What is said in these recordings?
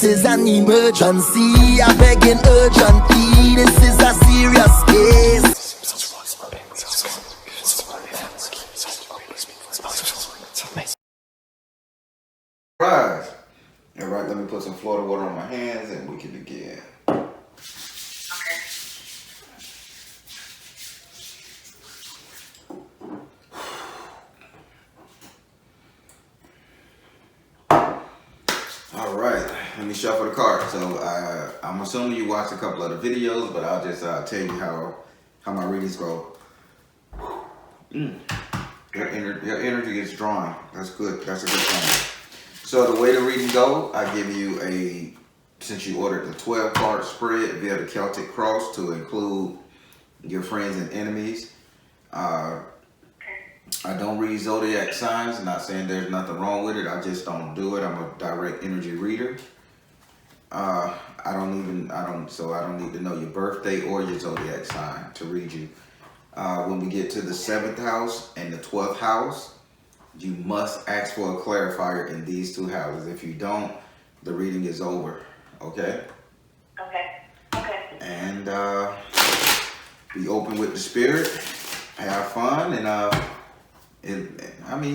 is an emergency. I begging urgently. This is a serious case. Rise. All right, let me put some Florida water on my hands and we can begin. Okay. All right, let me shuffle the cards. So I'm assuming you watched a couple of the videos, but I'll just tell you how my readings go. Your energy is drawing. That's good. That's a good sign. So the way the reading go, I give you since you ordered the 12 card spread via the Celtic cross to include your friends and enemies. I don't read zodiac signs. I'm not saying there's nothing wrong with it. I just don't do it. I'm a direct energy reader. I don't need to know your birthday or your zodiac sign to read you. When we get to the 7th house and the 12th house, you must ask for a clarifier in these two houses. If you don't, the reading is over. Okay? Okay. And be open with the spirit. Have fun and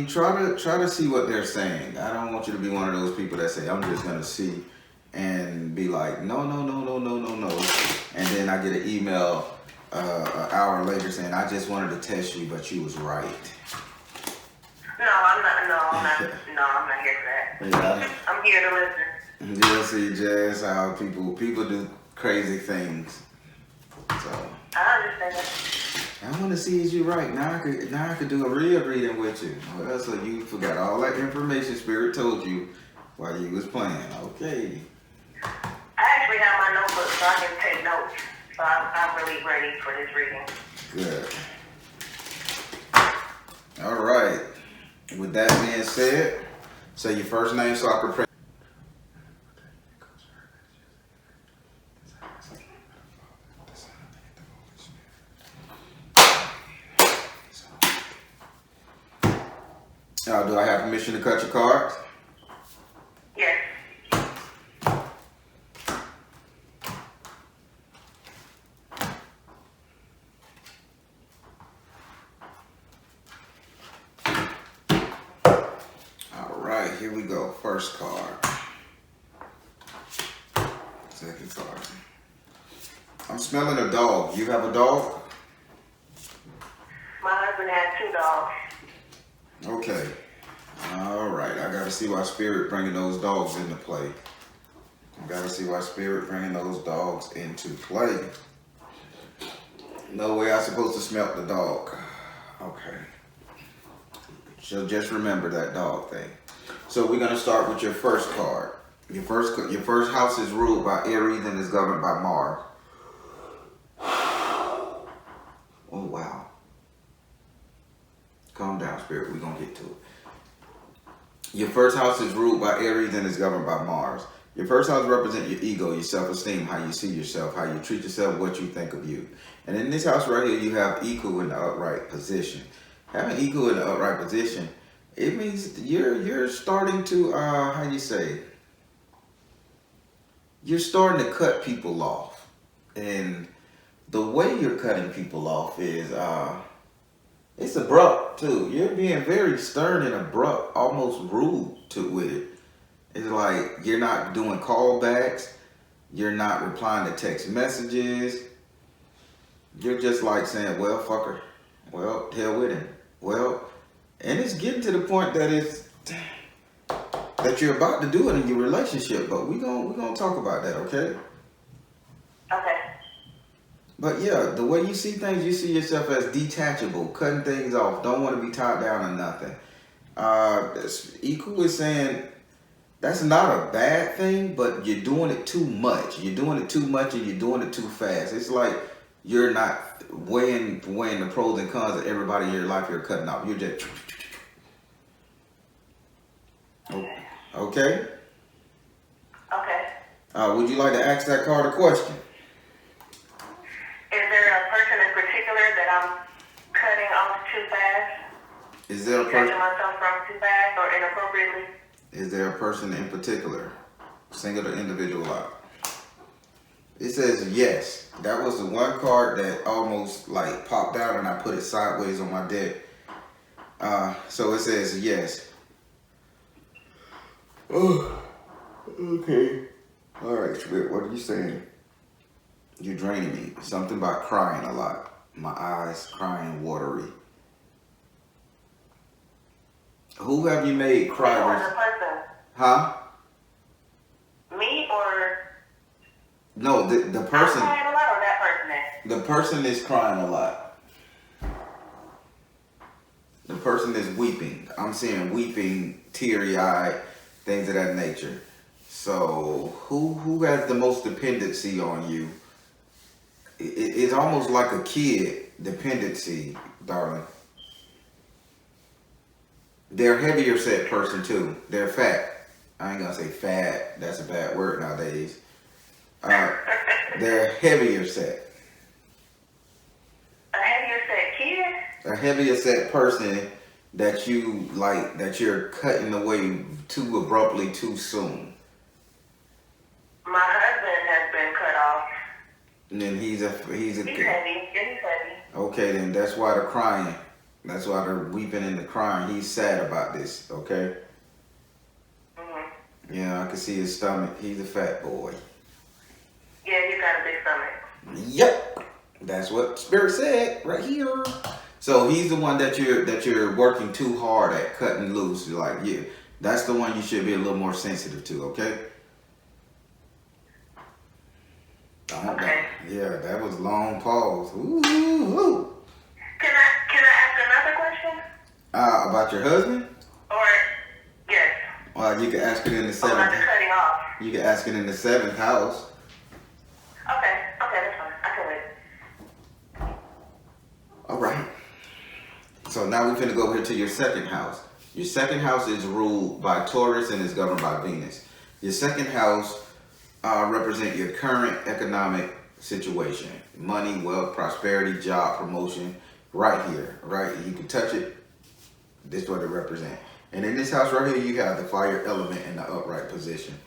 try to see what they're saying. I don't want you to be one of those people that say, I'm just gonna see and be like, no. And then I get an email an hour later saying, I just wanted to test you, but you was right. I'm not here for that. Yeah. I'm here to listen. You'll see, Jazz, how people do crazy things. So I understand that. I want to see is you right. Now I could do a real reading with you. Well, so you forgot all that information Spirit told you while you was playing. Okay. I actually have my notebook so I can take notes. So I'm really ready for this reading. Good. All right. With that being said, say your first name so I can pray. Do I have permission to cut your cards? Yes. All right, here we go. First card. Second card. I'm smelling a dog. You have a dog? My husband has 2 dogs. Okay. All right. I got to see why Spirit bringing those dogs into play. No way I'm supposed to smell the dog. Okay. So just remember that dog thing. So we're going to start with your first card. Your first house is ruled by Aries and is governed by Mars. Oh, wow. Calm down, Spirit. We're going to get to it. Your first house is ruled by Aries and is governed by Mars. Your first house represents your ego, your self-esteem, how you see yourself, how you treat yourself, what you think of you. And in this house right here, you have equal in the upright position. Having equal in the upright position, it means you're starting to, you're starting to cut people off. And the way you're cutting people off is, it's abrupt too. You're being very stern and abrupt, almost rude with it. It's like you're not doing callbacks. You're not replying to text messages. You're just like saying, well, fucker. Well, hell with him. Well, and it's getting to the point that you're about to do it in your relationship, but we're gonna talk about that, okay? Okay. But yeah, the way you see things, you see yourself as detachable, cutting things off, don't want to be tied down to nothing. Equal is saying that's not a bad thing, but you're doing it too much. You're doing it too much and you're doing it too fast. It's like you're not weighing the pros and cons of everybody in your life you're cutting off. You're just... Okay? Okay. Would you like to ask that card a question? Is there a person in particular that I'm cutting off too fast? Is there a person... Cutting myself from too fast or inappropriately? Is there a person in particular? Single or individual out. It says yes. That was the one card that almost like popped out and I put it sideways on my deck. So it says yes. Oh, okay. All right, Spirit, what are you saying? You're draining me. Something about crying a lot. My eyes crying watery. Who have you made cry? Me or the person? Huh? Me or? No, the person. I'm crying a lot, or that person is? The person is crying a lot. The person is weeping. I'm seeing weeping, teary-eyed, things of that nature. So who has the most dependency on you? It's almost like a kid dependency, darling. They're a heavier set person too. They're fat. I ain't gonna say fat. That's a bad word nowadays. They're heavier set. A heavier set kid? A heavier set person that you like, that you're cutting away too abruptly too soon. My husband has been cut off. And then he's heavy. Yeah, he's heavy. Okay, then that's why they're crying. That's why they're weeping and they're crying. He's sad about this, okay? Mm-hmm. Yeah, I can see his stomach. He's a fat boy. Yeah, he's got a big stomach. Yep. That's what Spirit said right here. So he's the one that you're working too hard at cutting loose. You're like, yeah, that's the one you should be a little more sensitive to, okay? Okay. Yeah, that was a long pause. Ooh. Can I ask another question? About your husband? Or yes. Well, you can ask it in the About the seventh. cutting off. You can ask it in the 7th house. Okay, that's fine. I can wait. All right. So now we're finna go over here to your 2nd house. Your 2nd house is ruled by Taurus and is governed by Venus. Your 2nd house represent your current economic situation. Money, wealth, prosperity, job, promotion. Right here, right? You can touch it. This is what it represents. And in this house right here, you have the fire element in the upright position.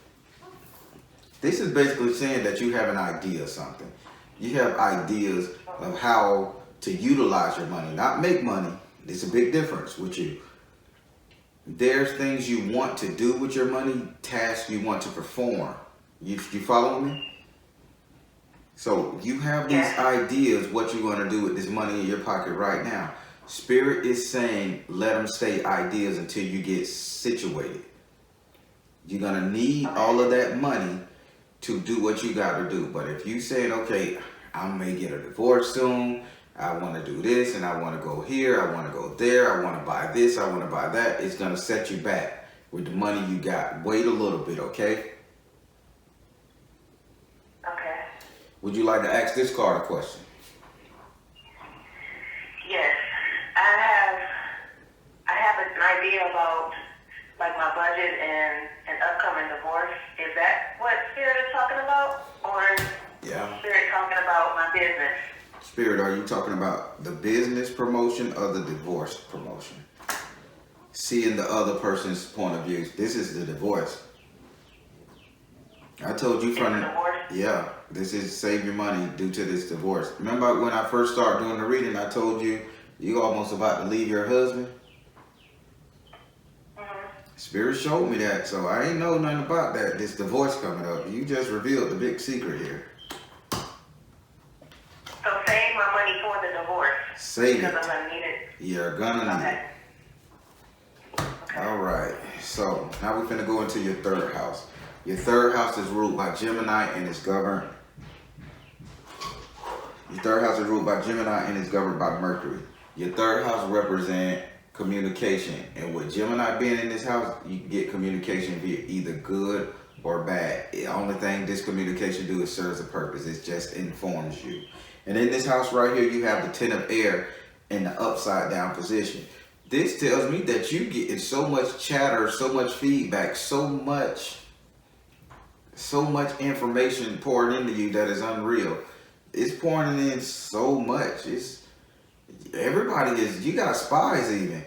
This is basically saying that you have an idea of something. You have ideas of how to utilize your money, not make money. There's a big difference with you. There's things you want to do with your money, tasks you want to perform. You follow me? So you have these ideas, what you want to do with this money in your pocket right now. Spirit is saying, let them stay ideas until you get situated. You're going to need all of that money to do what you got to do. But if you saying, okay, I may get a divorce soon. I want to do this and I want to go here. I want to go there. I want to buy this. I want to buy that. It's going to set you back with the money you got. Wait a little bit, okay? Okay. Would you like to ask this card a question? Yes. I have an idea about like my budget and an upcoming divorce. Is that what Spirit is talking about? Or is Spirit talking about my business? Spirit, are you talking about the business promotion or the divorce promotion? Seeing the other person's point of view. This is the divorce. I told you from this is save your money due to this divorce. Remember when I first started doing the reading, I told you almost about to leave your husband? Spirit showed me that, so I ain't know nothing about that. This divorce coming up. You just revealed the big secret here. So save my money for the divorce. Save because it. I'm gonna need it. You're gonna need it. Okay. All right. So now we're finna go into your 3rd house. Your 3rd house is ruled by Gemini and is governed. Your 3rd house is ruled by Gemini and is governed by Mercury. Your 3rd house represents communication, and with Gemini being in this house, you can get communication via either good or bad. The only thing this communication do is serves a purpose. It just informs you. And in this house right here, you have the 10 of air in the upside down position. This tells me that you get so much chatter, so much feedback, so much information poured into you that is unreal. It's pouring in so much. You got spies even.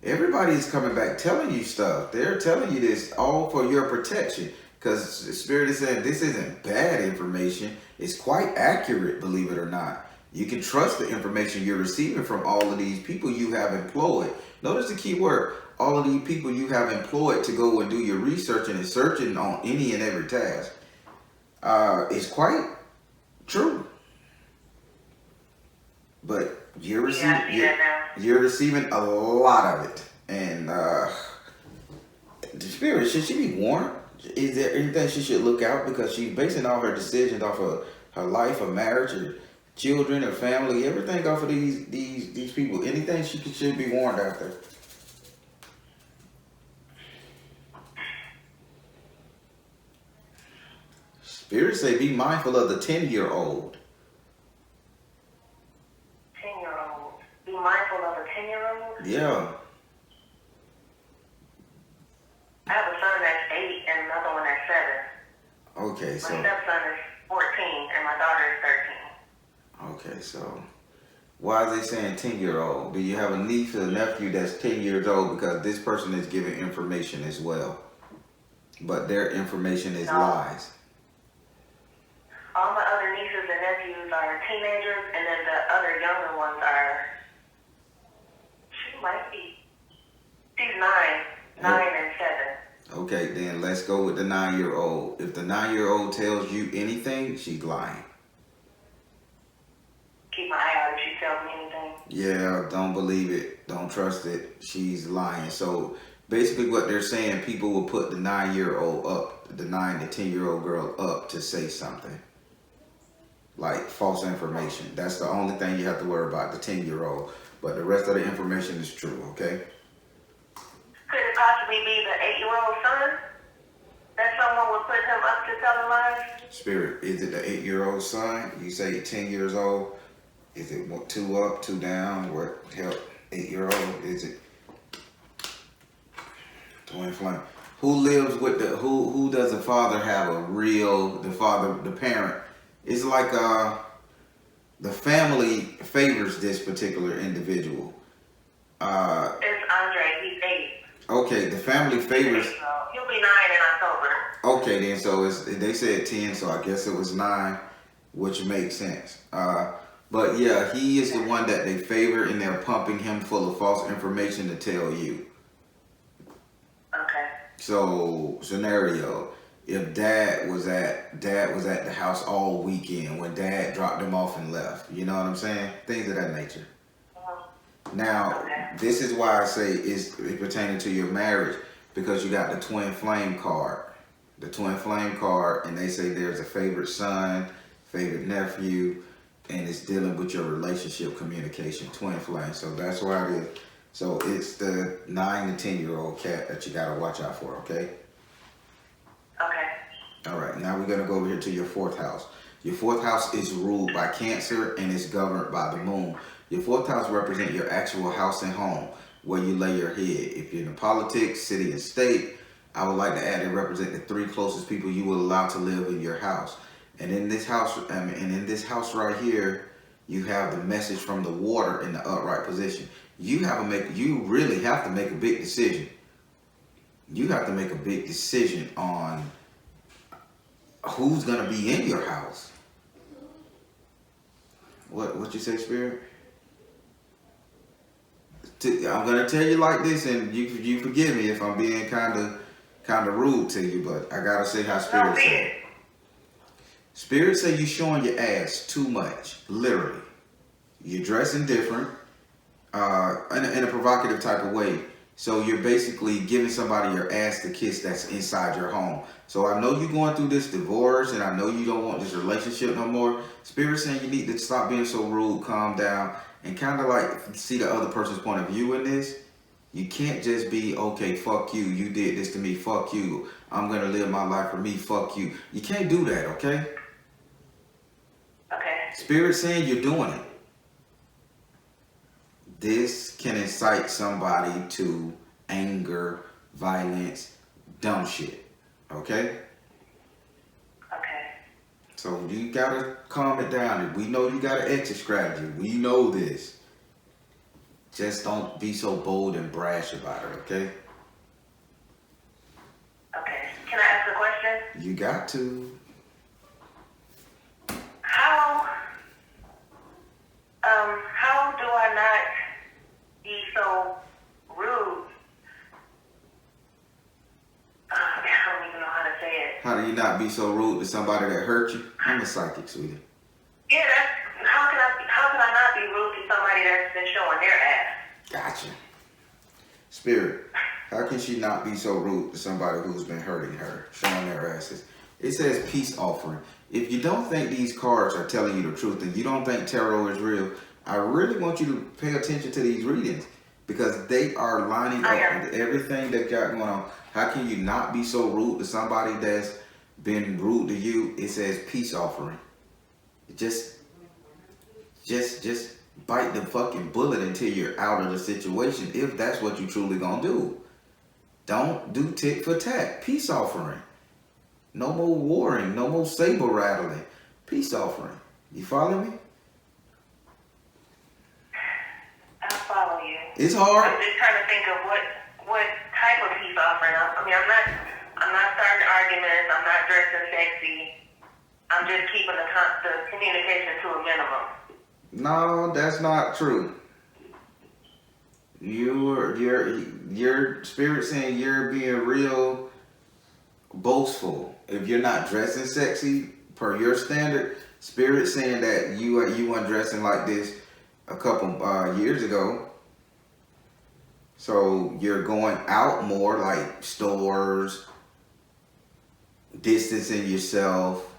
Everybody is coming back telling you stuff. They're telling you this all for your protection. Because the Spirit is saying this isn't bad information. It's quite accurate, believe it or not. You can trust the information you're receiving from all of these people you have employed. Notice the key word. All of these people you have employed to go and do your research and searching on any and every task. It's quite true. But you're receiving a lot of it. And the Spirit, should she be warned? Is there anything she should look out? Because she's basing all her decisions off of her life, her marriage, her children, her family, everything off of these people. Anything she should be warned after. Spirit say be mindful of the 10-year-old. 10-year-old. Be mindful of a 10-year-old? Yeah. I have a son that's 8 and another one that's 7. Okay, so. My stepson is 14 and my daughter is 13. Okay, so why is they saying 10-year-old? Do you have a niece or a nephew that's 10 years old? Because this person is giving information as well. But their information is lies. All my other nieces and nephews are teenagers, and then the other younger ones are, she might be, she's 9 and 7. Okay, then let's go with the 9-year-old. If the 9-year-old tells you anything, she's lying. Keep my eye out if she tells me anything. Yeah, don't believe it. Don't trust it. She's lying. So basically what they're saying, people will put the 9-year-old up, the 9 to 10-year-old girl up to say something. Like false information. That's the only thing you have to worry about, the 10-year-old. But the rest of the information is true, okay? Could it possibly be the 8-year-old son? That someone would put him up to tell him lies? Spirit, is it the 8-year-old son? You say 10 years old. Is it 2 up, 2 down? What help? 8-year-old? Is it twin flame? Who lives with the who does the father have a real the parent? It's like the family favors this particular individual. It's Andre, he's 8. Okay, the family favors. He'll be 9 in October. Okay, then so they said 10, so I guess it was 9, which makes sense. But yeah, he is the one that they favor, and they're pumping him full of false information to tell you. Okay. So scenario. If dad was at the house all weekend when dad dropped him off and left, you know what I'm saying? Things of that nature. Now, this is why I say it's pertaining to your marriage, because you got the twin flame card. The twin flame card, and they say there's a favorite son, favorite nephew, and it's dealing with your relationship communication, twin flame. So that's why it is. So it's the 9 to 10-year-old cat that you got to watch out for, okay? Okay. All right, now we're going to go over here to your 4th house. Your 4th house is ruled by Cancer, and it's governed by the moon. Your 4th house represents your actual house and home, where you lay your head. If you're in the politics, city, and state, I would like to add it represent the 3 closest people you will allow to live in your house. And in this house, right here, you have the message from the water in the upright position. You really have to make a big decision. You have to make a big decision on who's gonna be in your house. What you say, Spirit? I'm gonna tell you like this, and you forgive me if I'm being kind of rude to you, but I gotta say how Spirit said. Spirit say you showing your ass too much, literally. You're dressing different, in a provocative type of way. So you're basically giving somebody your ass to kiss that's inside your home. So I know you're going through this divorce, and I know you don't want this relationship no more. Spirit saying you need to stop being so rude, calm down, and kind of like see the other person's point of view in this. You can't just be, okay, fuck you. You did this to me. Fuck you. I'm going to live my life for me. Fuck you. You can't do that, okay? Okay. Spirit saying you're doing it. This can incite somebody to anger, violence, dumb shit. Okay? Okay. So you gotta calm it down. We know you got an exit strategy. We know this. Just don't be so bold and brash about it, okay? Okay. Can I ask a question? You got to. How do I not be so rude? I don't even know how to say it. How do you not be so rude to somebody that hurt you? I'm a psychic, sweetie. Yeah, how can I not be rude to somebody that's been showing their ass? Gotcha. Spirit, how can she not be so rude to somebody who's been hurting her, showing their asses? It says peace offering. If you don't think these cards are telling you the truth and you don't think tarot is real, I really want you to pay attention to these readings because they are lining up with everything that got going on. How can you not be so rude to somebody that's been rude to you? It says peace offering. Just bite the fucking bullet until you're out of the situation if that's what you truly gonna do. Don't do tit for tat. Peace offering. No more warring. No more saber rattling. Peace offering. You follow me? I follow you. It's hard. I'm just trying to think of what type of peace offering. I mean, I'm not starting arguments. I'm not dressing sexy. I'm just keeping the communication to a minimum. No, that's not true. Your spirit saying you're being real boastful. If you're not dressing sexy per your standard, spirit saying that you weren't dressing like this a couple years ago. So you're going out more, like stores, distancing yourself.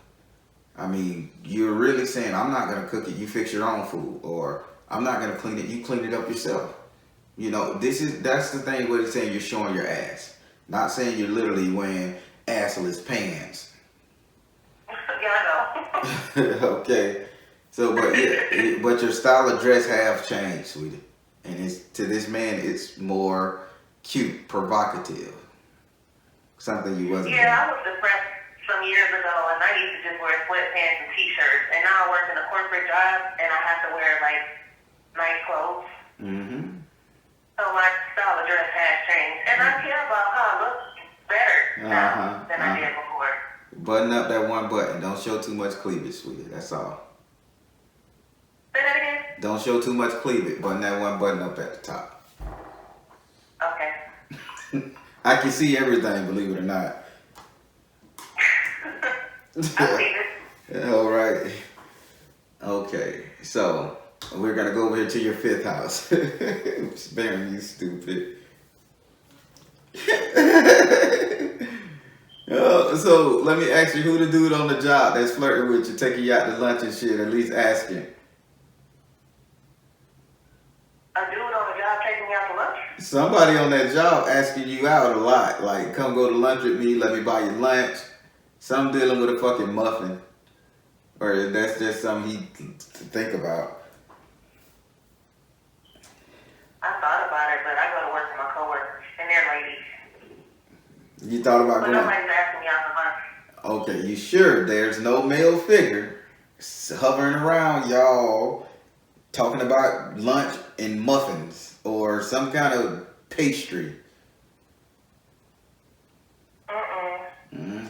I mean, you're really saying, I'm not going to cook it, you fix your own food. Or, I'm not going to clean it, you clean it up yourself. You know, that's the thing where it's saying you're showing your ass. Not saying you're literally wearing assless pants. Yeah, I know. Okay. So, but yeah, but your style of dress have changed, sweetie. And to this man, it's more cute, provocative. Something you wasn't doing. I was depressed some years ago, and I used to just wear sweatpants and t-shirts. And now I work in a corporate job, and I have to wear like nice clothes. Mm-hmm. So my style of dress has changed, and I care about how I look better now than I did before. Button up that one button. Don't show too much cleavage, sweetie. That's all. Say that again? Don't show too much cleavage. Button that one button up at the top. Okay. I can see everything, believe it or not. I believe it. All right. Okay. So we're gonna go over here to your 5th house. Sparing you, stupid. So let me ask you, who the dude on the job that's flirting with you, taking you out to lunch and shit? At least asking. A dude on the job taking me out to lunch? Somebody on that job asking you out a lot. Like, come go to lunch with me, let me buy you lunch. Some dealing with a fucking muffin. Or that's just something to think about. I thought about it, but I go to work with my coworkers, and they're ladies. You thought about But going? nobody's asking me out to lunch. Okay, you sure there's no male figure hovering around y'all talking about lunch and muffins or some kind of pastry?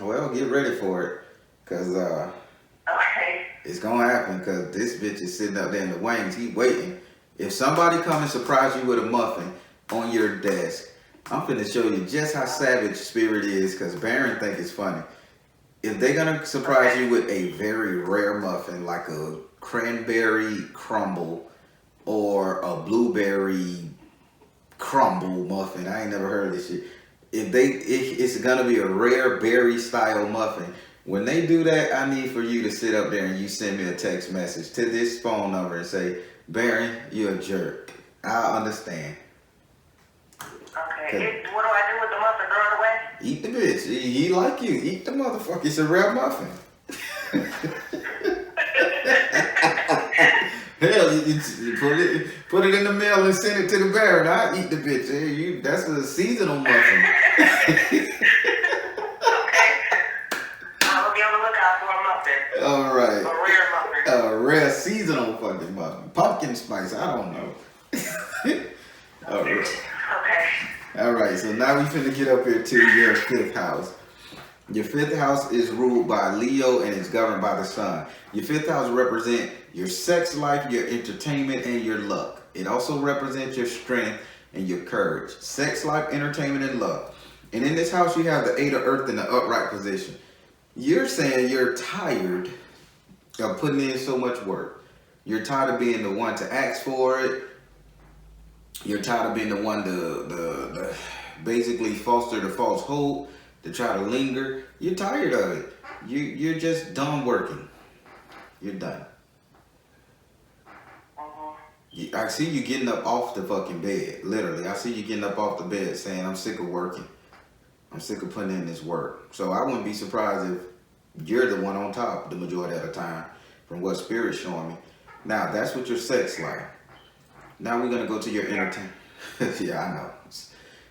Well, get ready for it, cause Okay. it's gonna happen. Cause this bitch is sitting up there in the wings. He waiting. If somebody come and surprise you with a muffin on your desk, I'm finna show you just how savage spirit is. Cause Baron think it's funny. If they're gonna surprise you with a very rare muffin, like a cranberry crumble or a blueberry crumble muffin, I ain't never heard of this shit. It's gonna be a rare berry style muffin. When they do that, I need for you to sit up there and you send me a text message to this phone number and say, Baron, you're a jerk. I'll understand. Okay. What do I do with the muffin? Throw it away? Eat the bitch. He like you. Eat the motherfucker. It's a rare muffin. Hell, you put it in the mail and send it to the Baron. I'll eat the bitch. Hey, that's a seasonal muffin. Okay. I'll be on the lookout for a muffin. All right. A rare muffin. A rare seasonal fucking muffin. Pumpkin spice. I don't know. All right. Okay. All right. So now we finna get up here to your 5th house. Your fifth house is ruled by Leo and is governed by the sun. Your fifth house represents your sex life, your entertainment, and your luck. It also represents your strength and your courage. Sex life, entertainment, and luck. And in this house, you have the Eight of Earth in the upright position. You're saying you're tired of putting in so much work. You're tired of being the one to ask for it. You're tired of being the one to basically foster the false hope, to try to linger. You're tired of it. You're just done working. You're done. I see you getting up off the fucking bed. Literally, I see you getting up off the bed saying, I'm sick of working. I'm sick of putting in this work. So I wouldn't be surprised if you're the one on top the majority of the time from what Spirit's showing me. Now, that's what your sex like. Now we're going to go to your entertainment. Yeah, I know.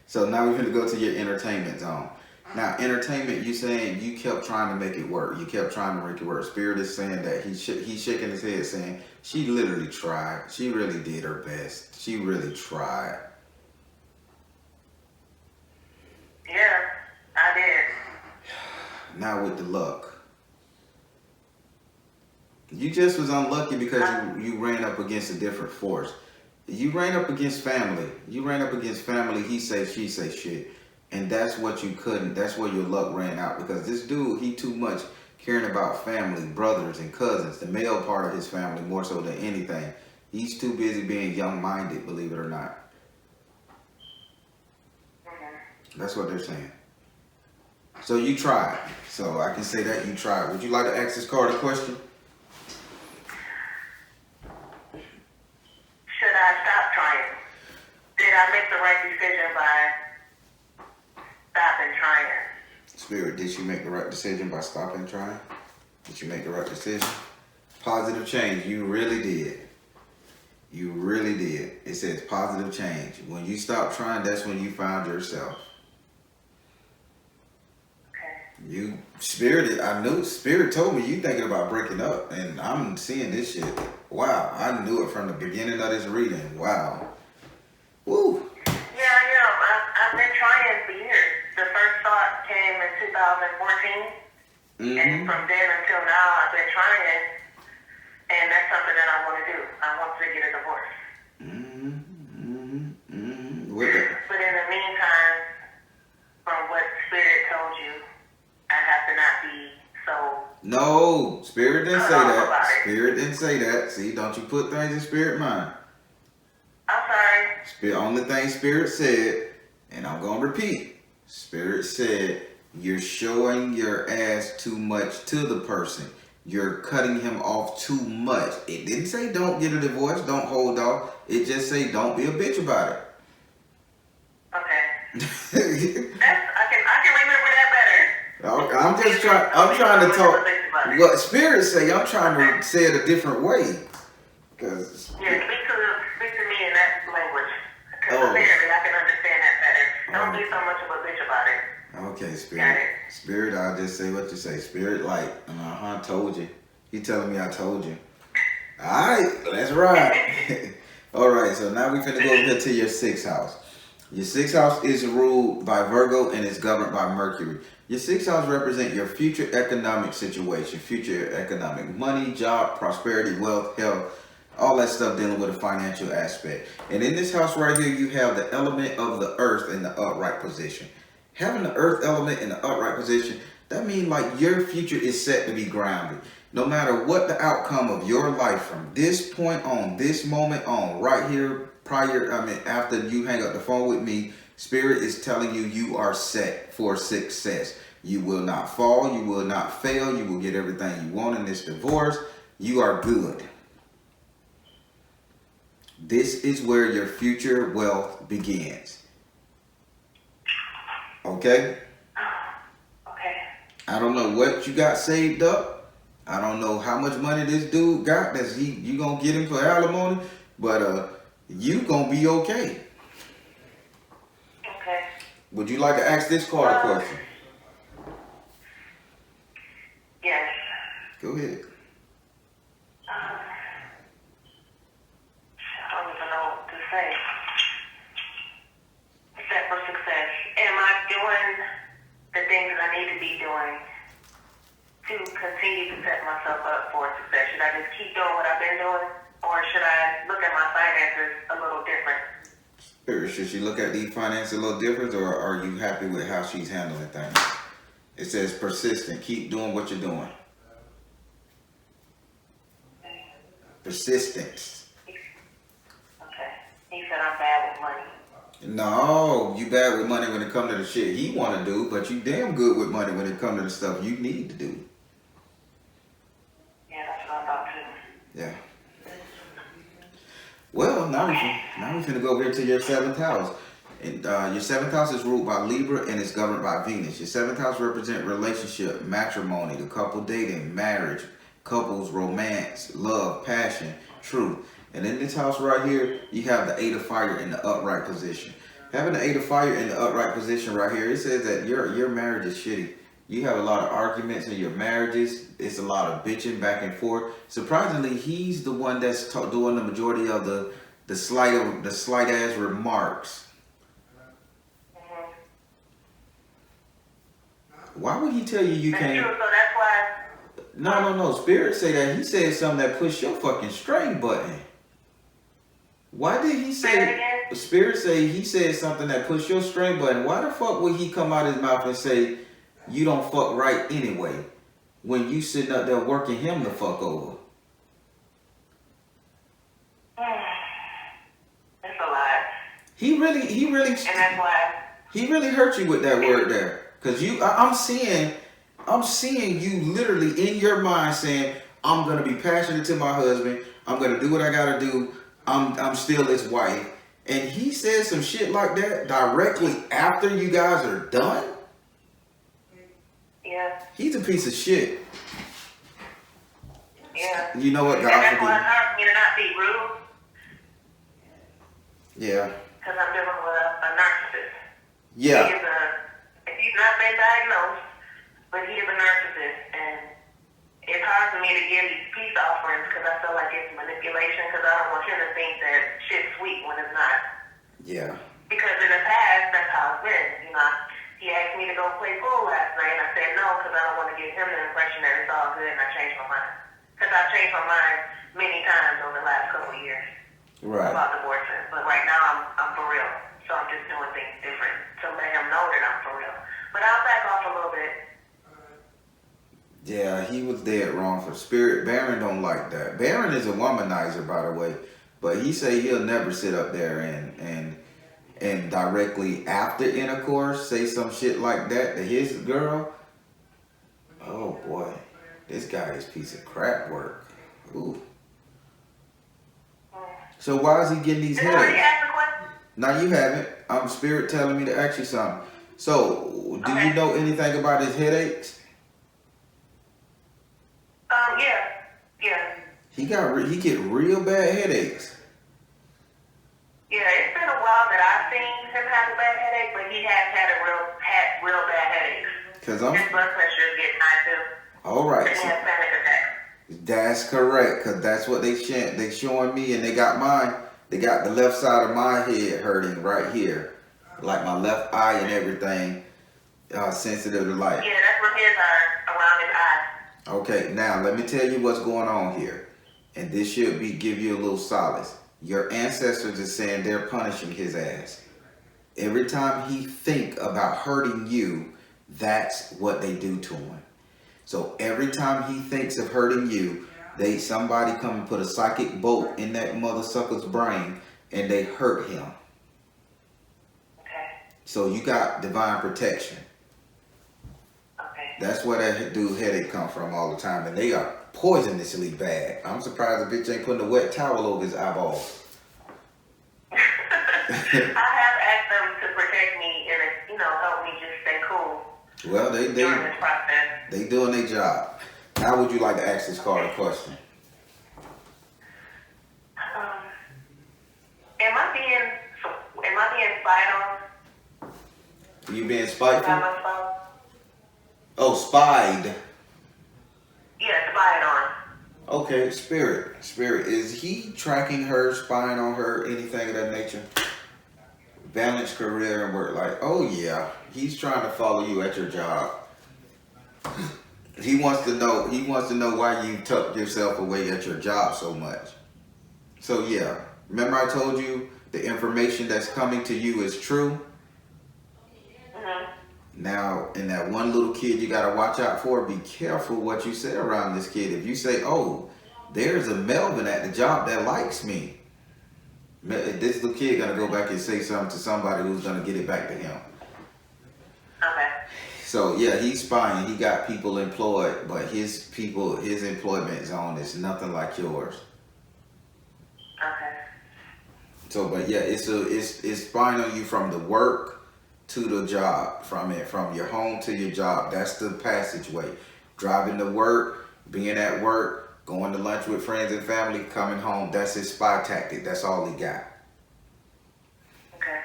So now we're going to go to your entertainment zone. Now, entertainment, you saying you kept trying to make it work. You kept trying to make it work. Spirit is saying that he's shaking his head saying, she literally tried. She really did her best. She really tried. Yeah, I did. Now with the luck. You just was unlucky because you ran up against a different force. You ran up against family. You ran up against family, he say, she say shit. And that's what you couldn't. That's where your luck ran out. Because this dude, he too much caring about family, brothers and cousins, the male part of his family more so than anything. He's too busy being young-minded, believe it or not. That's what they're saying. So you tried. So I can say that you tried. Would you like to ask this card a question? Should I stop trying? Did I make the right decision by stopping trying? Spirit, did you make the right decision by stopping trying? Did you make the right decision? Positive change. You really did. You really did. It says positive change. When you stop trying, that's when you found yourself. You spirited. I knew Spirit told me you thinking about breaking up, and I'm seeing this shit. Wow, I knew it from the beginning of this reading. Wow. Woo. Yeah, I know. I've been trying for years. The first thought came in 2014, and from then until now, I've been trying, and that's something that I want to do. I want to get a divorce. But in the meantime, from what Spirit told you, I have to not be so. No, Spirit didn't say that. Spirit didn't say that. See, don't you put things in Spirit mind. I'm sorry. Spirit, only thing Spirit said, and I'm gonna repeat. Spirit said you're showing your ass too much to the person. You're cutting him off too much. It didn't say don't get a divorce, don't hold off. It just say don't be a bitch about it. Okay. I can remember that better. I'm trying to talk what Spirit say. I'm trying to say it a different way. Cause yeah, speak to me in that language. Because apparently I can understand that better. Don't be so much of a bitch about it. Okay, Spirit. Spirit, I'll just say what you say. Spirit, like, told you. He telling me I told you. Alright, let's ride. Alright, so now we finna go over here to your sixth house. Your sixth house is ruled by Virgo and is governed by Mercury. Your sixth house represents your future economic situation, future economic money, job, prosperity, wealth, health, all that stuff dealing with a financial aspect. And in this house right here, you have the element of the earth in the upright position. Having the earth element in the upright position, that means like your future is set to be grounded. No matter what the outcome of your life from this point on, this moment on, right here, after you hang up the phone with me, Spirit is telling you you are set for success. You will not fall. You will not fail. You will get everything you want in this divorce. You are good. This is where your future wealth begins. Okay? Okay. I don't know what you got saved up. I don't know how much money this dude got you gonna get him for alimony, but you gonna be okay. Okay. Would you like to ask this card a question? Yes. Go ahead. I don't even know what to say. Set for success. Am I doing the things that I need to be doing doing, or should I look at my finances a little different? Or should she look at the finance a little different, or are you happy with how she's handling things? It says persistent. Keep doing what you're doing. Persistence. Okay. He said I'm bad with money. No, you bad with money when it comes to the shit he want to do, but you damn good with money when it comes to the stuff you need to do. Yeah, that's what I thought too. Yeah. Well, now we finna go over here to your 7th house. And your 7th house is ruled by Libra and it's governed by Venus. Your 7th house represents relationship, matrimony, the couple dating, marriage, couples, romance, love, passion, truth. And in this house right here, you have the 8 of fire in the upright position. Having the 8 of fire in the upright position right here, it says that your marriage is shitty. You have a lot of arguments in your marriages. It's a lot of bitching back and forth. Surprisingly, he's the one that's doing the majority of the slight ass remarks. Why would he tell you That's can't? true, so that's why. No. Spirit say that he said something that pushed your fucking string button. Why did he say? Spirit say he said something that pushed your string button. Why the fuck would he come out his mouth and say you don't fuck right anyway when you sitting up there working him the fuck over? That's a lot. He really. And that's why. He really hurt you with that word there. Cause I'm seeing you literally in your mind saying, I'm gonna be passionate to my husband. I'm gonna do what I gotta do. I'm still his wife. And he said some shit like that directly after you guys are done. Yeah. He's a piece of shit. Yeah. You know what, And God that's forbid. why it's hard for me to not be rude. Yeah. Because I'm dealing with a narcissist. Yeah. He's not been diagnosed, but he is a narcissist. And it's hard for me to give these peace offerings because I feel like it's manipulation because I don't want him to think that shit's sweet when it's not. Yeah. Because in the past, that's how it's been. You know, he asked me to go play pool last night, and I said no because I don't want to give him the impression that it's all good, and I changed my mind. Because I've changed my mind many times over the last couple of years about divorcing. But right now, I'm for real. So I'm just doing things different to let him know that I'm for real. But I'll back off a little bit. Yeah, he was dead wrong for Spirit. Baron don't like that. Baron is a womanizer, by the way. But he say he'll never sit up there and directly after intercourse say some shit like that to his girl. Oh boy, this guy is a piece of crap work. Ooh. So why is he getting these Did I already headaches? ask the question? No, you haven't. Spirit telling me to ask you something. So, do you know anything about his headaches? Yeah. He get real bad headaches. Yeah, it's been a while that I've seen him have a bad headache, but he has had real bad headaches. His blood pressure is getting high too. All right. And he has panic attacks. That's correct, cause that's what they showing me, and they got mine. They got the left side of my head hurting right here, like my left eye and everything, sensitive to light. Yeah, that's where his are, around his eye. Okay, now let me tell you what's going on here, and this should give you a little solace. Your ancestors are saying they're punishing his ass. Every time he think about hurting you, that's what they do to him. So every time he thinks of hurting you, somebody come and put a psychic bolt in that mother sucker's brain and they hurt him. Okay. So you got divine protection. Okay. That's where that dude headache come from all the time, and they are poisonously bad. I'm surprised the bitch ain't putting a wet towel over his eyeballs. I have asked them to protect me and help me just stay cool. Well, during this process. They doing their job. How would you like to ask this card a question? Am I being spied on? You being spiteful? By my phone? Oh, spied. Yeah, spied on. Okay, Spirit. Is he tracking her, spying on her, anything of that nature? Balance career and work life. Oh yeah, he's trying to follow you at your job. He wants to know why you tuck yourself away at your job so much. So yeah, remember I told you the information that's coming to you is true? Now, in that one little kid you gotta watch out for, be careful what you say around this kid. If you say, oh, there's a Melvin at the job that likes me, this little kid gonna go back and say something to somebody who's gonna get it back to him. Okay. So yeah, he's spying. He got people employed, but his employment zone is nothing like yours. Okay. So, but yeah, it's spying on you from the work to the job, from your home to your job. That's the passageway. Driving to work, being at work, going to lunch with friends and family, coming home. That's his spy tactic. That's all he got. Okay.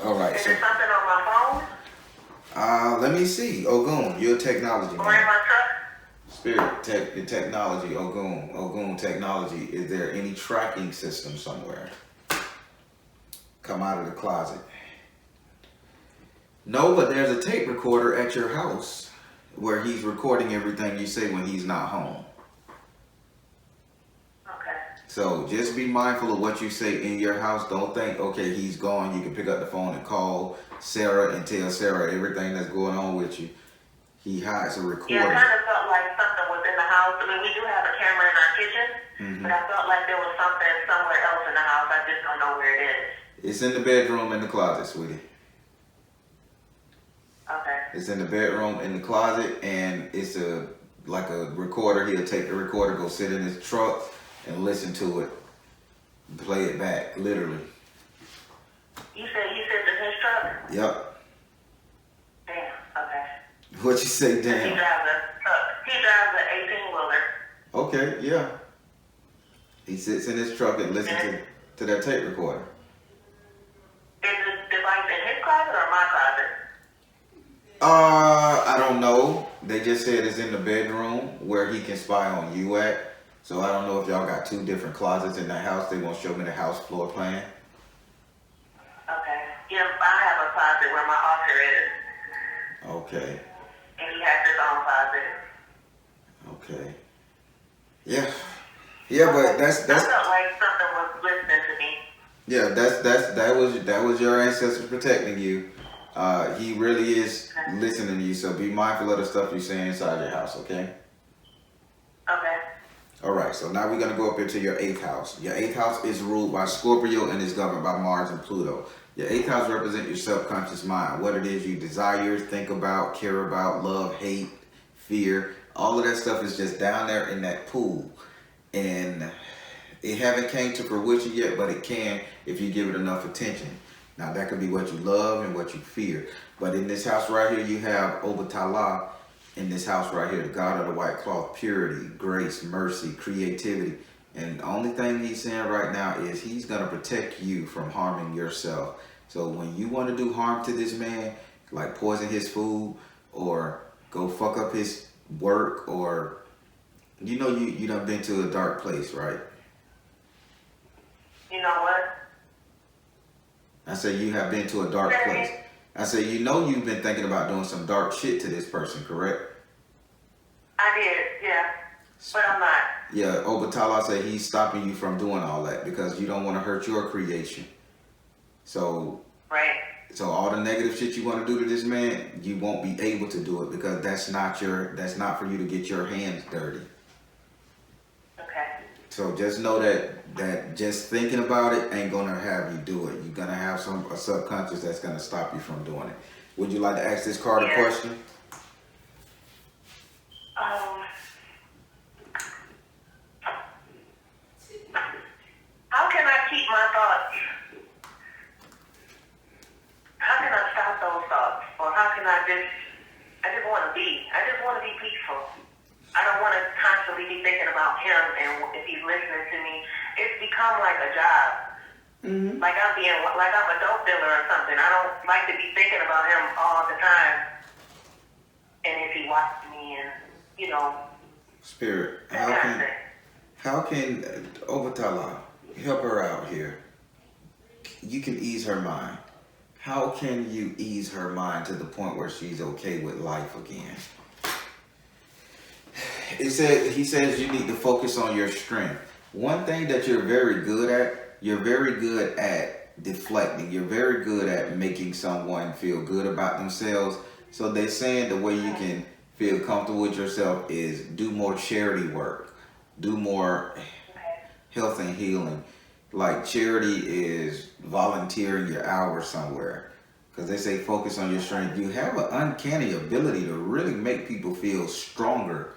All right. Is there something on my phone? Let me see. Ogun, you're a technology Or in man. my truck? Spirit, technology, Ogun technology. Is there any tracking system somewhere? Come out of the closet. No, but there's a tape recorder at your house where he's recording everything you say when he's not home. Okay. So just be mindful of what you say in your house. Don't think, okay, he's gone. You can pick up the phone and call Sarah and tell Sarah everything that's going on with you. He hides a recorder. Yeah, I kind of felt like something was in the house. I mean, we do have a camera in our kitchen, but I felt like there was something somewhere else in the house. I just don't know where it is. It's in the bedroom in the closet, sweetie. Okay. It's in the bedroom in the closet, and it's like a recorder. He'll take the recorder, go sit in his truck, and listen to it, play it back, literally. You said he sits in his truck? Yep. Damn. Okay. What you say, He damn? drives a truck. He drives an 18-wheeler. Okay, yeah. He sits in his truck and listens to that tape recorder. Is the device in his closet or my closet? I don't know. They just said it's in the bedroom where he can spy on you at. So I don't know if y'all got two different closets in the house. They won't show me the house floor plan. Okay. Yeah, I have a closet where my author is. Okay. And he has his own closet. Okay. Yeah. Yeah, but that's I felt like something was listening to me. yeah, that was your ancestors protecting you. He really is listening to you, so be mindful of the stuff you say inside your house, okay? Okay. All right, so now we're going to go up into your 8th house. Your 8th house is ruled by Scorpio and is governed by Mars and Pluto. Your 8th house represents your subconscious mind, what it is you desire, think about, care about, love, hate, fear. All of that stuff is just down there in that pool. And it haven't came to fruition yet, but it can if you give it enough attention. Now, that could be what you love and what you fear. But in this house right here, you have Obatala. In this house right here, the God of the white cloth, purity, grace, mercy, creativity. And the only thing he's saying right now is he's going to protect you from harming yourself. So when you want to do harm to this man, like poison his food or go fuck up his work, or you know you done been to a dark place, right? You know what? I say you have been to a dark place. I say you know you've been thinking about doing some dark shit to this person, correct? I did, yeah. But I'm not. Yeah, Obatala say he's stopping you from doing all that because you don't want to hurt your creation. So, Right. so all the negative shit you want to do to this man, you won't be able to do it because that's not for you to get your hands dirty. Okay. So just know that just thinking about it ain't gonna have you do it. You're gonna have a subconscious that's gonna stop you from doing it. Would you like to ask this card a question? How can I keep my thoughts? How can I stop those thoughts? Or how can I just want to be peaceful. I don't want to constantly be thinking about him and if he's listening to me. It's become like a job. Mm-hmm. Like I'm a dope dealer or something. I don't like to be thinking about him all the time. And if he watches me and, Spirit, that how can Obatala help her out here? You can ease her mind. How can you ease her mind to the point where she's okay with life again? He says you need to focus on your strength. One thing that you're very good at deflecting. You're very good at making someone feel good about themselves. So they're saying the way you can feel comfortable with yourself is do more charity work, do more health and healing. Like charity is volunteering your hours somewhere. Because they say focus on your strength. You have an uncanny ability to really make people feel stronger.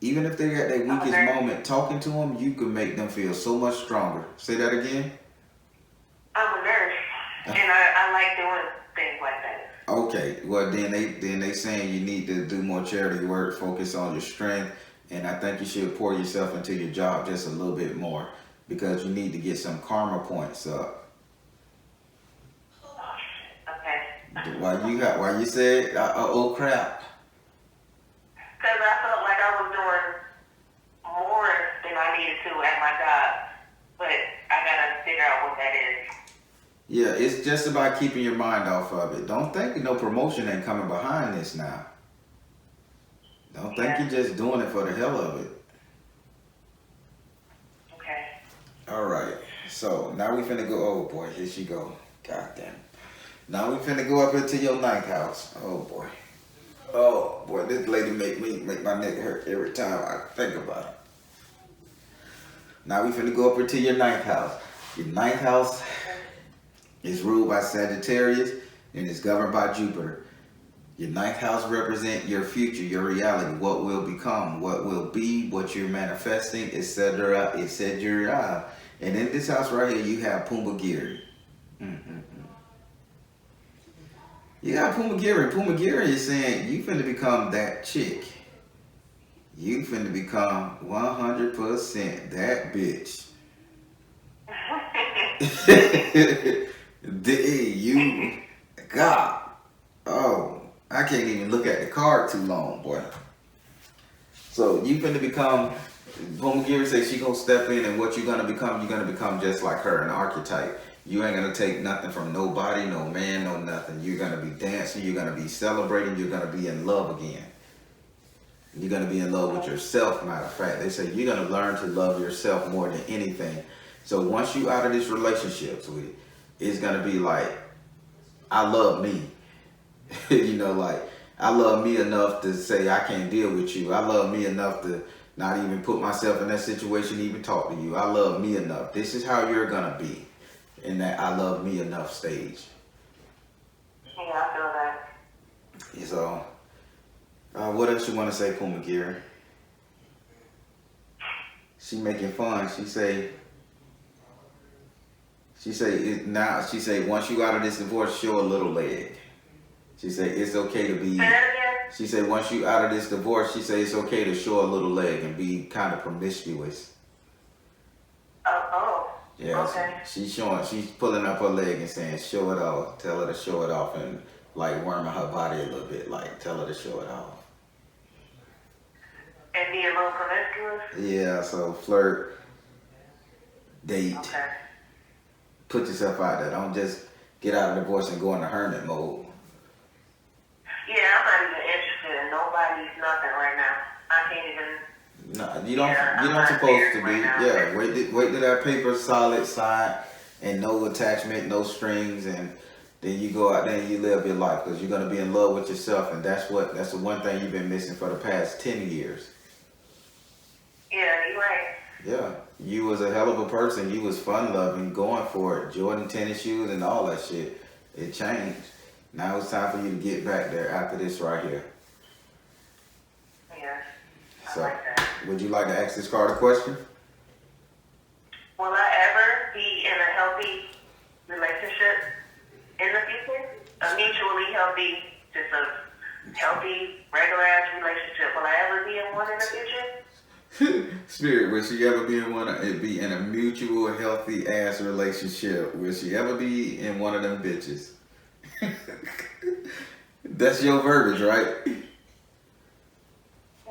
Even if they're at their weakest moment, talking to them, you can make them feel so much stronger. Say that again. I'm a nurse, and I like doing things like that. Okay, well then they saying you need to do more charity work, focus on your strength, and I think you should pour yourself into your job just a little bit more because you need to get some karma points up. Okay. Why you said oh crap? Because I felt like I was doing more than I needed to at my job, but I gotta figure out what that is. Yeah, it's just about keeping your mind off of it. Don't think no promotion ain't coming behind this now. Don't think you're just doing it for the hell of it. Okay. All right. So now we finna go. Oh boy, here she go. God damn. Now we finna go up into your ninth house. Oh boy. Oh boy, this lady make my neck hurt every time I think about it. Now we finna go up into your ninth house. Your ninth house is ruled by Sagittarius and is governed by Jupiter. Your ninth house represents your future, your reality, what will become, what will be, what you're manifesting, etc., etc. And in this house right here, you have Pumagiri. You got Pumagiri. Pumagiri is saying you finna become that chick. You finna become 100% that bitch. God. Oh, I can't even look at the card too long, boy. So you finna become, Pumagiri says she gonna step in and what you're gonna become just like her, an archetype. You ain't gonna take nothing from nobody, no man, no nothing. You're gonna be dancing, you're gonna be celebrating, you're gonna be in love again. You're gonna be in love with yourself, matter of fact. They say you're gonna learn to love yourself more than anything. So once you out of this relationship, sweetie, it's gonna be like, I love me. You know, like, I love me enough to say I can't deal with you. I love me enough to not even put myself in that situation to even talk to you. I love me enough. This is how you're gonna be in that I love me enough stage. Yeah, I feel that. So, what else you want to say, Pumagiri? She making fun. She say once you out of this divorce, show a little leg. She say it's okay to be. Say that again? She say once you out of this divorce, she say it's okay to show a little leg and be kind of promiscuous. Oh. Yeah, Okay. she's pulling up her leg and saying, show it off. Tell her to show it off and like worming her body a little bit. Like tell her to show it off. And be a little promiscuous? Yeah, so flirt, date, Okay. put yourself out there. Don't just get out of divorce and go into hermit mode. Yeah, I'm not even interested in nobody's nothing right now. I can't even. No, you don't supposed to be. Yeah, wait till that paper solid side and no attachment, no strings, and then you go out there and you live your life because you're gonna be in love with yourself, and that's the one thing you've been missing for the past 10 years. Yeah, you're right. Yeah, you was a hell of a person. You was fun loving, going for it, Jordan tennis shoes and all that shit. It changed. Now it's time for you to get back there after this right here. Yeah, I So, like that. would you like to ask this card a question? Will I ever be in a healthy relationship in the future? A mutually healthy, just a healthy, regular ass relationship. Will I ever be in one in the future? Spirit, will she ever be in a mutual, healthy ass relationship? Will she ever be in one of them bitches? That's your verbiage, right?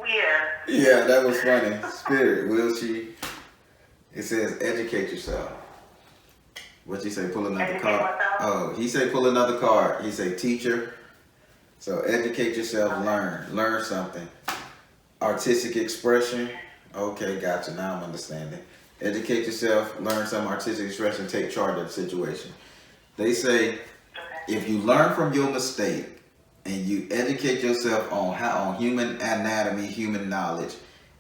Yeah. Yeah, that was funny. Spirit, will she? It says educate yourself. What you say? Pull another Educate card. myself? Oh, he say pull another card. He say teacher. So educate yourself, learn something. Artistic expression, Okay, gotcha. Now I'm understanding. Educate yourself, learn some artistic expression, take charge of the situation. They say Okay. if you learn from your mistake and you educate yourself on human anatomy, human knowledge,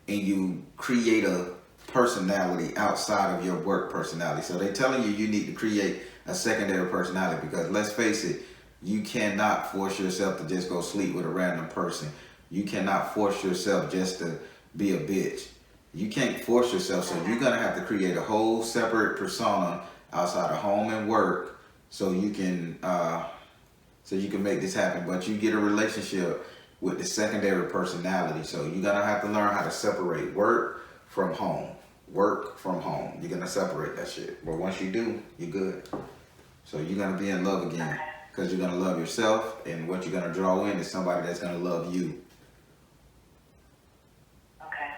and you create a personality outside of your work personality. So they're telling you need to create a secondary personality because let's face it, you cannot force yourself to just go sleep with a random person. You cannot force yourself just to be a bitch. You can't force yourself, so you're gonna have to create a whole separate persona outside of home and work so you can make this happen. But you get a relationship with the secondary personality. So you're gonna have to learn how to separate work from home. Work from home. You're gonna separate that shit. But once you do, you're good. So you're gonna be in love again. Because you're gonna love yourself, and what you're gonna draw in is somebody that's gonna love you. Okay.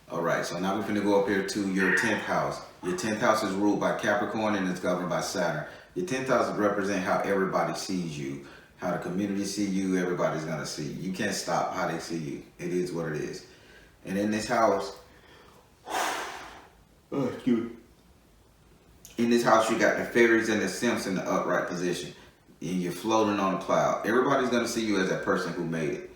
Alright, so now we're gonna go up here to your 10th house. Your 10th house is ruled by Capricorn and it's governed by Saturn. Your 10th house represents how everybody sees you. How the community see you, everybody's gonna see you. You can't stop how they see you. It is what it is. And in this house, in this house you got the fairies and the simps in the upright position. And you're floating on a cloud. Everybody's gonna see you as that person who made it.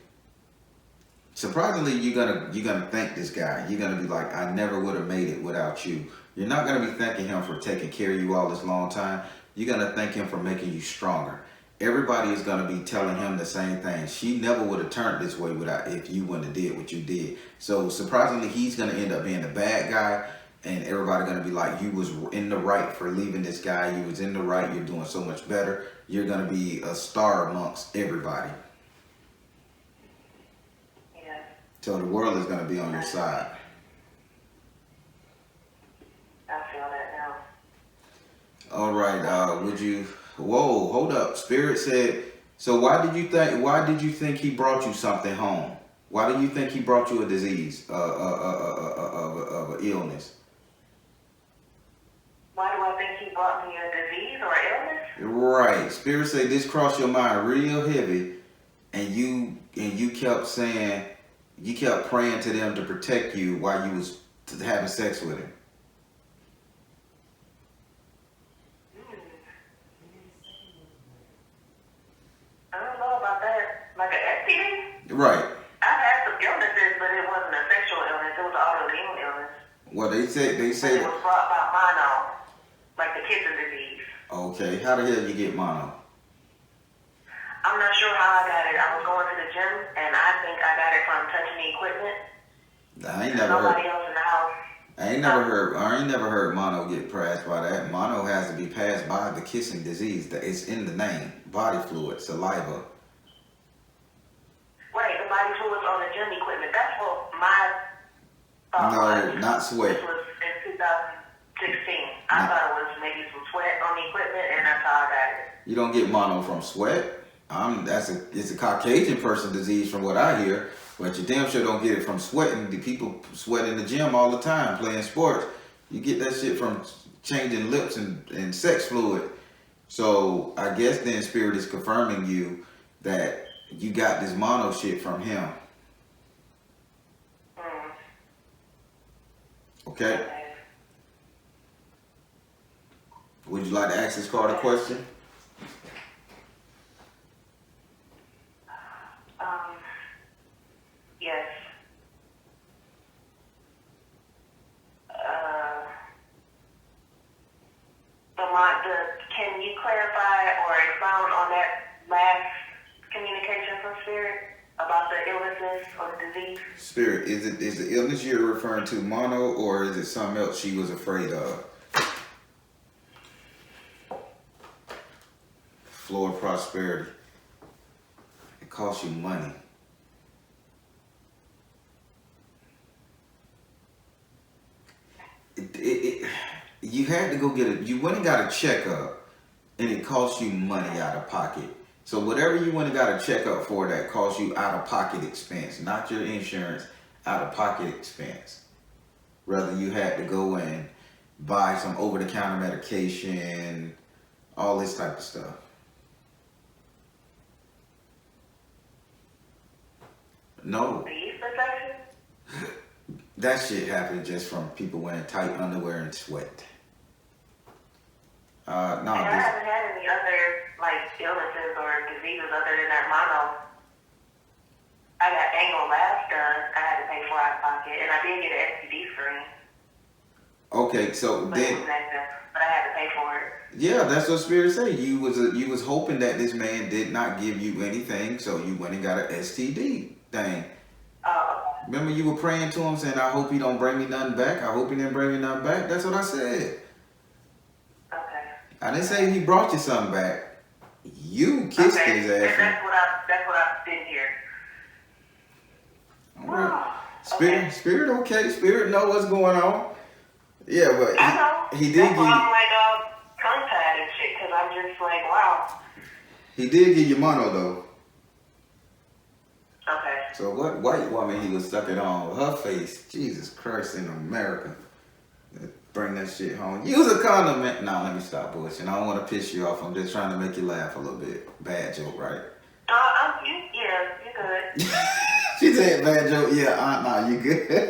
Surprisingly, you're gonna thank this guy. You're gonna be like, I never would have made it without you. You're not gonna be thanking him for taking care of you all this long time. You're gonna thank him for making you stronger. Everybody is gonna be telling him the same thing. She never would have turned this way if you wouldn't have did what you did. So surprisingly, he's gonna end up being the bad guy, and everybody gonna be like, you was in the right for leaving this guy. You was in the right. You're doing so much better. You're gonna be a star amongst everybody. Yeah. So the world is gonna be on your side. I feel that now. All right. Would you? Whoa, hold up. Spirit said. So why did you think he brought you something home? Why do you think he brought you a disease, of an illness? Why do I think he brought me a disease or illness? Right. Spirit said this crossed your mind real heavy, and you kept saying, you kept praying to them to protect you while you was having sex with him. I don't know about that. Like an STD? Right. I've had some illnesses, but it wasn't a sexual illness. It was an autoimmune illness. Well, they say It was brought by mono, like the kissing disease. Okay. How the hell you get mono? I'm not sure how I got it. I was going to the gym, and I think I got it from touching the equipment. I ain't never Nobody heard. else in the house. I ain't never heard mono get passed by that. Mono has to be passed by the kissing disease. It's in the name. Body fluid, saliva. Right, the body fluids on the gym equipment. That's what my thought was. No, not sweat. This was in 2016. I thought it was maybe some sweat on the equipment, and that's how I got it. You don't get mono from sweat. It's a Caucasian person disease from what I hear. But you damn sure don't get it from sweating. The people sweat in the gym all the time playing sports. You get that shit from changing lips and sex fluid. So I guess then Spirit is confirming you that you got this mono shit from him. Okay? Would you like to ask this card a question? Yes. Can you clarify or expound on that last communication from Spirit about the illnesses or the disease? Spirit, is the illness you're referring to mono, or is it something else she was afraid of? Floor of prosperity. It costs you money. You had to go get it. You went and got a checkup, and it cost you money out of pocket. So whatever you went and got a checkup for, that cost you out of pocket expense, not your insurance, out of pocket expense. Rather, you had to go and buy some over-the-counter medication, all this type of stuff. No. The yeast infection? That shit happened just from people wearing tight underwear and sweat. No, And I haven't had any other like illnesses or diseases other than that mono. I got anal labs done. I had to pay for out of pocket, and I did get an STD screen. okay, so But then it was negative, but I had to pay for it. yeah, that's what Spirit said. You was hoping that this man did not give you anything, so you went and got an STD thing. Oh, Remember, you were praying to him, saying, "I hope he don't bring me nothing back. I hope he didn't bring me nothing back." That's what I said. okay. I didn't say he brought you something back. You kissed Okay. his ass. That's what I didn't hear. All right. Okay. Spirit, okay. Spirit know what's going on. Yeah, but I know. he did That's give why you. I'm like tongue-tied and shit, because I'm just like, wow. He did give you mono though. Okay. So what white woman he was sucking on with her face? Jesus Christ, in America. Bring that shit home. Use a condom, man. No, let me stop bullshitting. I don't want to piss you off. I'm just trying to make you laugh a little bit. Bad joke, right? You're good. She said bad joke. Yeah, nah, you good. Yeah,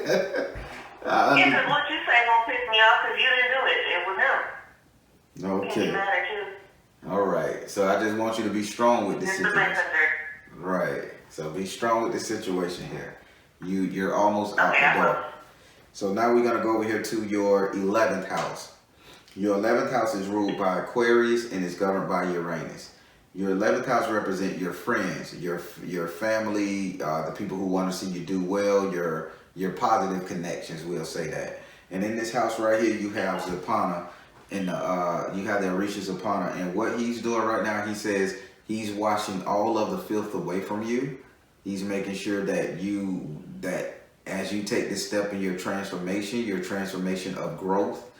because what you say won't piss me off because you didn't do it. It was him. Okay. Can't be mad at you. All right. So I just want you to be strong with this It's the situation. messenger. Right. So be strong with the situation here. You're almost out Okay, the I will. door. So now we're gonna go over here to your 11th house. Your 11th house is ruled by Aquarius and is governed by Uranus. Your 11th house represents your friends, your family, the people who want to see you do well, your positive connections. We'll say that. And in this house right here, you have Zapana, and you have the Orisha Zapana. And what he's doing right now, he says he's washing all of the filth away from you. He's making sure that as you take this step in your transformation of growth,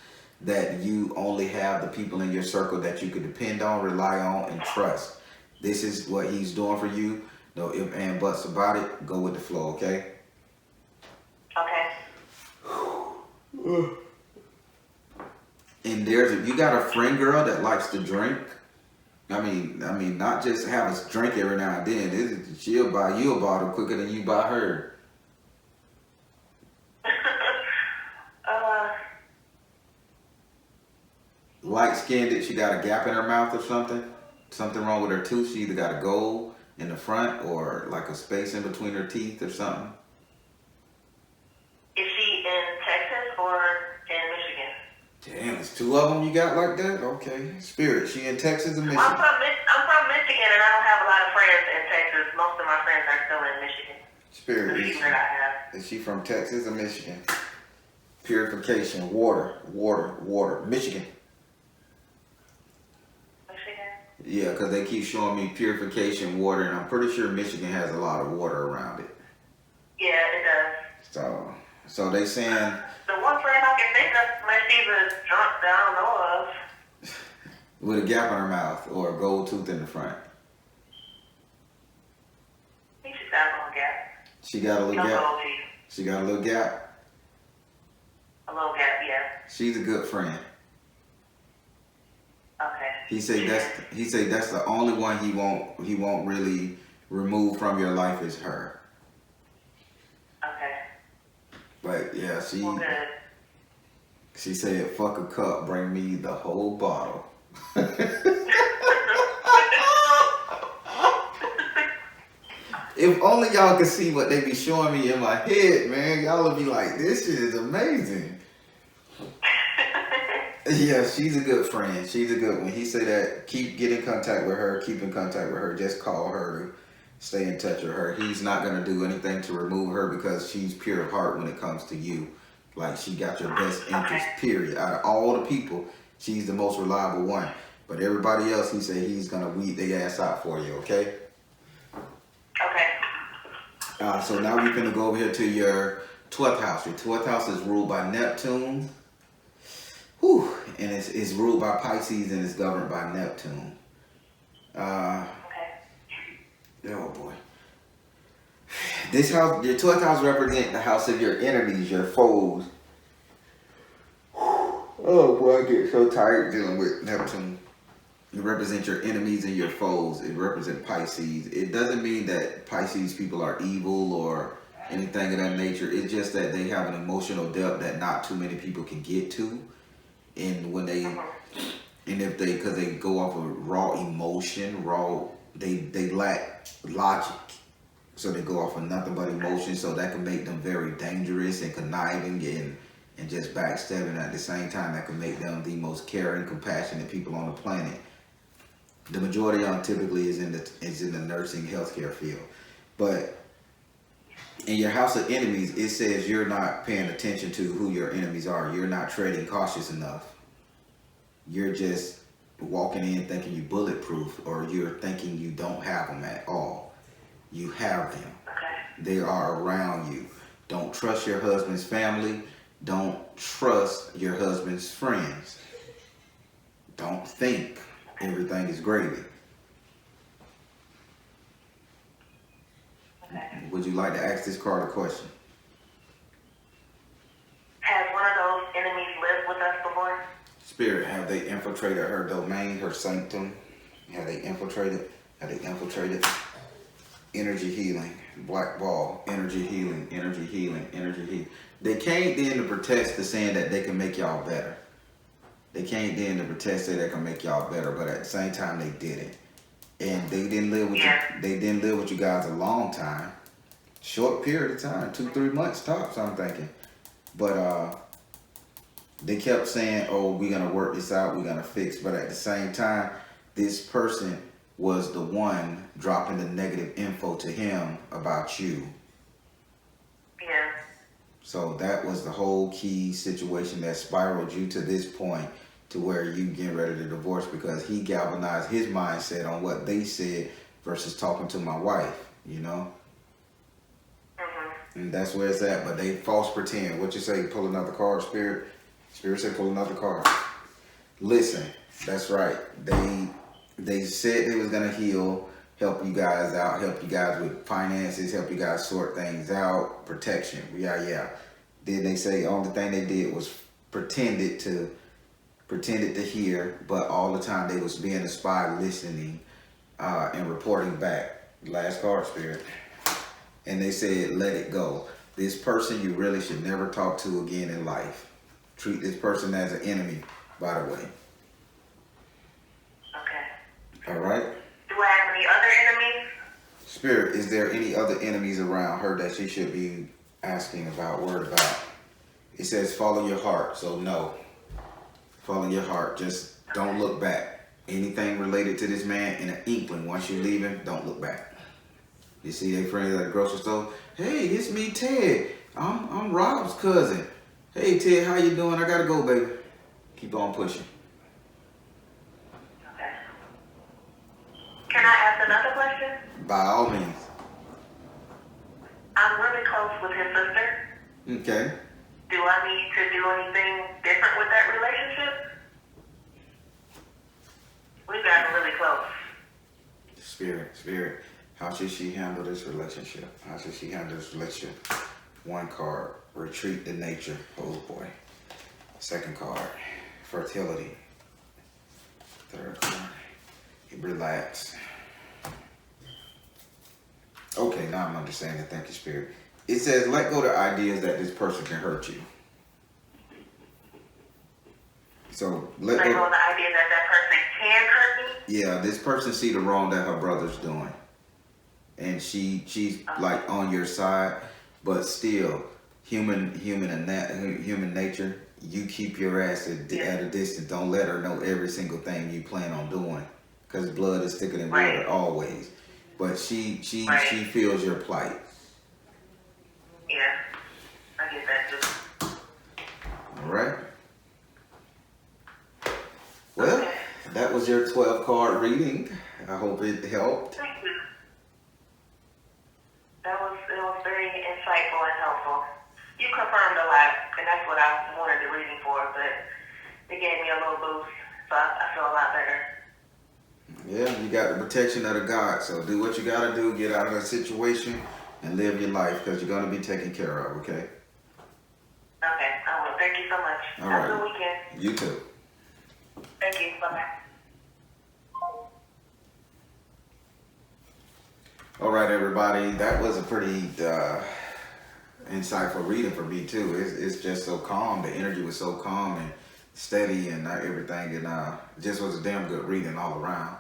that you only have the people in your circle that you can depend on, rely on, and trust. This is what he's doing for you. No ifs and buts about it. Go with the flow, okay? Okay. And you got a friend girl that likes to drink. I mean, not just have us drink every now and then. She'll buy you a bottle quicker than you buy her. Light skinned, she got a gap in her mouth or something. Something wrong with her tooth. She either got a gold in the front or like a space in between her teeth or something. Is she in Texas or in Michigan? Damn, it's two of them you got like that? Okay. Spirit, she in Texas or Michigan? I'm from Michigan, and I don't have a lot of friends in Texas. Most of my friends are still in Michigan. Spirit, The few that I have. is she from Texas or Michigan? Purification, water, Michigan. Yeah, because they keep showing me purification water, and I'm pretty sure Michigan has a lot of water around it. Yeah, it does. So they saying... The one friend I can think of, unless she's a drunk that I don't know of. With a gap in her mouth or a gold tooth in the front. I think she's got a little gap. She got a little No gap? gold teeth. She got a little gap? A little gap, yeah. She's a good friend. Okay. He say that's the only one he won't really remove from your life is her. Okay. But yeah, Well, good. she said, "Fuck a cup, bring me the whole bottle." If only y'all could see what they be showing me in my head, man, y'all would be like, "This shit is amazing." Yeah, she's a good friend. She's a good one. He said that keep in contact with her. Just call her. Stay in touch with her. He's not going to do anything to remove her because she's pure of heart when it comes to you. Like, she got your best interest, period. Out of all the people, she's the most reliable one. But everybody else, he said he's going to weed their ass out for you, okay? Okay. So now we're going to go over here to your 12th house. Your 12th house is ruled by Neptune. Whew. And it's ruled by Pisces and it's governed by Neptune. Okay. Oh boy. This house, your 12th house represents the house of your enemies, your foes. Oh boy, I get so tired dealing with Neptune. It represents your enemies and your foes. It represents Pisces. It doesn't mean that Pisces people are evil or anything of that nature. It's just that they have an emotional depth that not too many people can get to. And when they, and if they, because they go off of raw emotion, they lack logic. So they go off of nothing but emotion, so that can make them very dangerous and conniving and just backstabbing. At the same time, that can make them the most caring, compassionate people on the planet. The majority of them typically is in the nursing healthcare field. But in your house of enemies, it says you're not paying attention to who your enemies are. You're not treading cautious enough. You're just walking in thinking you're bulletproof, or you're thinking you don't have them at all. You have them. They are around you. Don't trust your husband's family. Don't trust your husband's friends. Don't think everything is gravy. Would you like to ask this card a question? Has one of those enemies lived with us before? Spirit, have they infiltrated her domain, her sanctum? Have they infiltrated? Energy healing, black ball, energy healing, energy healing, energy healing. They came in to protest the saying that they can make y'all better. They came in to protest that they can make y'all better, but at the same time they didn't. And they didn't live with you. They didn't live with you guys a long time. Short period of time, 2-3 months tops, I'm thinking. But they kept saying, oh, we're gonna work this out, we're gonna fix. But at the same time, this person was the one dropping the negative info to him about you. Yeah. So that was the whole key situation that spiraled you to this point, to where you getting ready to divorce, because he galvanized his mindset on what they said versus talking to my wife, you know? And that's where it's at. But they false pretend. What you say, pull another card, Spirit? Spirit said pull another card. Listen, that's right. They said they was gonna heal, help you guys out, help you guys with finances, help you guys sort things out, protection. Yeah. Then they say only thing they did was pretended to hear, but all the time they was being a spy, listening and reporting back. Last card, Spirit. And they said, let it go. This person you really should never talk to again in life. Treat this person as an enemy, by the way. Okay. All right? Do I have any other enemies? Spirit, is there any other enemies around her that she should be asking about, worried about? It says follow your heart, so no. Follow your heart. Just don't look back. Anything related to this man, in an inkling, once you leave him, don't look back. You see their friends at the grocery store. Hey, it's me, Ted. I'm Rob's cousin. Hey, Ted, how you doing? I gotta go, baby. Keep on pushing. Okay. Can I ask another question? By all means. I'm really close with his sister. Okay. Do I need to do anything different with that relationship? We've gotten really close. Spirit. How should she handle this relationship? One card, retreat to nature. Oh boy. Second card, fertility. Third card, relax. Okay, now I'm understanding. Thank you, Spirit. It says let go of the ideas that this person can hurt you. So let go of the idea that person can hurt me? Yeah, this person see the wrong that her brother's doing. And she's like on your side, but still, human nature. You keep your ass at a distance. Don't let her know every single thing you plan on doing, because blood is thicker than water always. But she feels your plight. Yeah, I get that too. All right. Well, that was your 12 card reading. I hope it helped. Thank you. It was very insightful and helpful. You confirmed a lot, and that's what I wanted the reading for, but it gave me a little boost, so I feel a lot better. Yeah, you got the protection of the God, so do what you got to do, get out of that situation, and live your life, because you're going to be taken care of, okay? Okay, I will. Thank you so much. All Have right. a good weekend. You too. Thank you. Bye-bye. All right, everybody. That was a pretty insightful reading for me too. It's just so calm. The energy was so calm and steady and everything, and just was a damn good reading all around.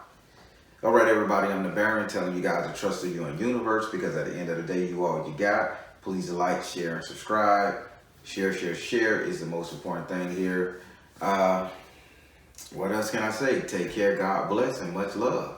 All right, everybody, I'm the Baron telling you guys to trust in you and universe, because at the end of the day, you all you got. Please like, share, and subscribe. Share is the most important thing here. What else can I say? Take care, God bless, and much love.